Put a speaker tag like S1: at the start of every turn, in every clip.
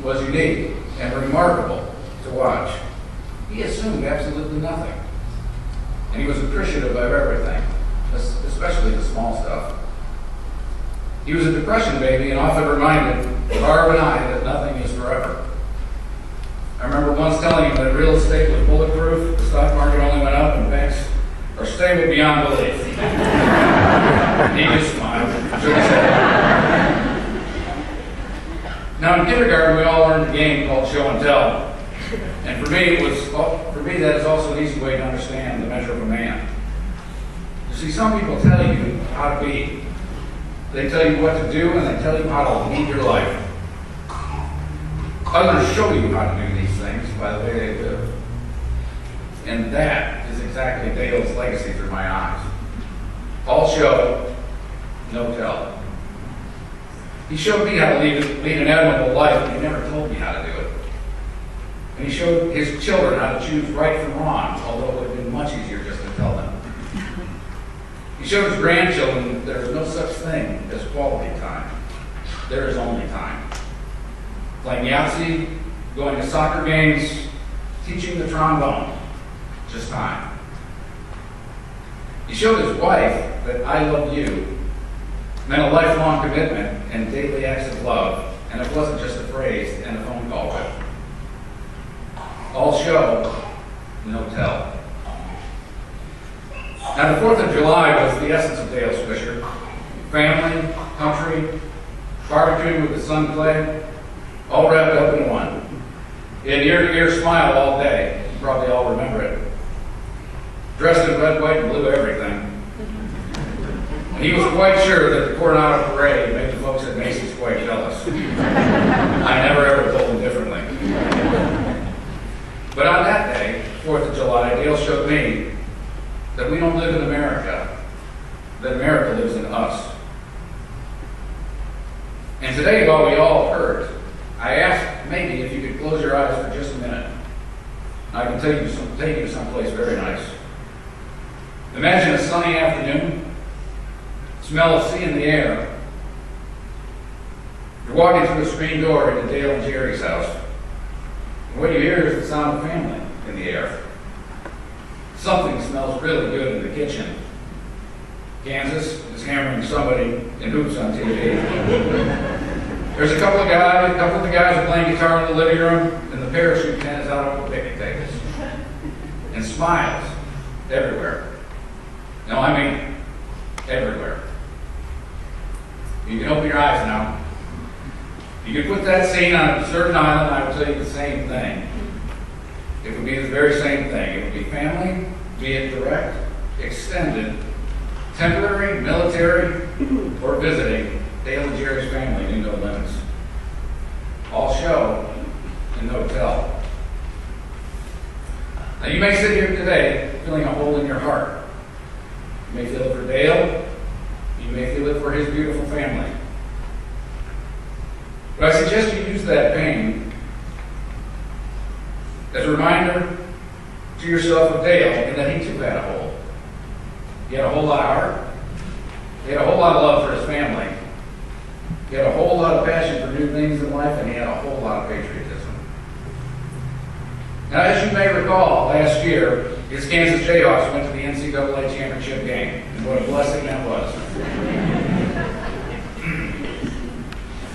S1: was unique and remarkable to watch. He assumed absolutely nothing. And he was appreciative of everything, especially the small stuff. He was a depression baby and often reminded Barb and I that nothing is forever. I remember once telling him that real estate was bulletproof, the stock market only went up, and banks are stable beyond belief. He just smiled, shook his head. Now in kindergarten, we all learned a game called show and tell. And for me, that is also an easy way to understand the measure of a man. You see, some people tell you how to be. They tell you what to do, and they tell you how to lead your life. Others show you how to do these things by the way they live. And that is exactly Dale's legacy through my eyes. All show, no tell. He showed me how to lead an admirable life, but he never told me how to do it. And he showed his children how to choose right from wrong, although it would have been much easier just to tell them. He showed his grandchildren that there is no such thing as quality time. There is only time. Playing Yahtzee, going to soccer games, teaching the trombone, just time. He showed his wife that I love you meant a lifelong commitment and daily acts of love, and it wasn't just a phrase and a phone call with. All show, no tell. Now the 4th of July was the essence of Dale Swisher. Family, country, barbecuing with the sun clay, all wrapped up in one. He had ear-to-ear smile all day. You probably all remember it. Dressed in red, white, and blue everything. And he was quite sure that the Coronado Parade made the folks at Macy's quite jealous. I never ever told him differently. But on that day, 4th of July, Dale showed me that we don't live in America, that America lives in us. And today, while we all hurt, I asked maybe if you could close your eyes for just a minute. I can take you to someplace very nice. Imagine a sunny afternoon, smell of sea in the air. You're walking through a screen door into Dale and Jerry's house. And what you hear is the sound of family in the air. Something smells really good in the kitchen. Kansas is hammering somebody in hoops on TV. There's a couple of the guys are playing guitar in the living room, and the parachute tent is out on the picnic tables. And smiles everywhere. No, I mean everywhere. You can open your eyes now. You could put that scene on a certain island, I would tell you the same thing. It would be the very same thing. It would be family, be it direct, extended, temporary, military, or visiting. Dale and Jerry's family knew no limits. All show and no tell. Now you may sit here today feeling a hole in your heart. You may feel it for Dale. You may feel it for his beautiful family. But I suggest you use that pain as a reminder to yourself of Dale and that he too had a hole. He had a whole lot of heart. He had a whole lot of love for his family. He had a whole lot of passion for new things in life, and he had a whole lot of patriotism. Now, as you may recall, last year, his Kansas Jayhawks went to the NCAA championship game, and what a blessing that was.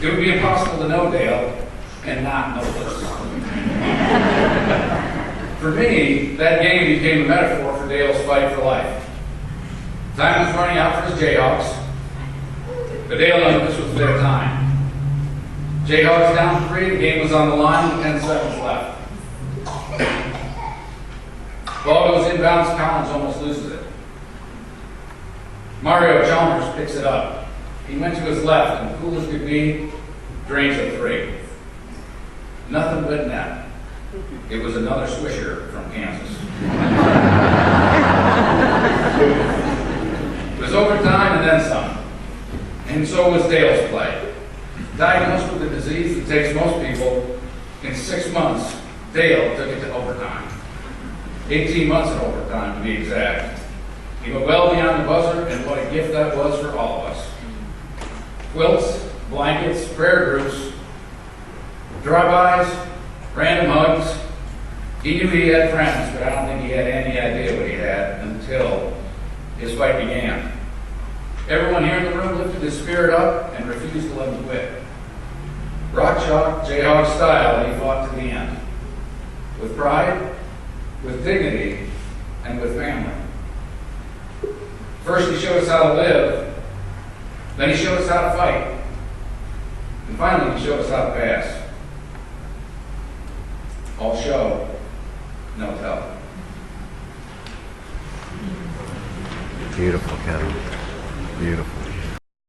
S1: It would be impossible to know Dale and not know this. For me, that game became a metaphor for Dale's fight for life. Time was running out for his Jayhawks, but Dale knew this was their time. Jayhawks down 3, the game was on the line with 10 seconds left. Ball goes inbounds, Collins almost loses it. Mario Chalmers picks it up. He went to his left and cool as could be, drains a 3. Nothing but net. It was another Swisher from Kansas. It was overtime and then some. And so was Dale's play. Diagnosed with a disease that takes most people, in 6 months, Dale took it to overtime. 18 months in overtime, to be exact. He went well beyond the buzzer, and what a gift that was for all of us. Quilts, blankets, prayer groups, Drive-bys, random hugs. He knew he had friends, but I don't think he had any idea what he had until his fight began. Everyone here in the room lifted his spirit up and refused to let him quit. Rock chalk, Jayhawk style, he fought to the end. With pride, with dignity, and with family. First he showed us how to live, then he showed us how to fight, and finally he showed us how to pass.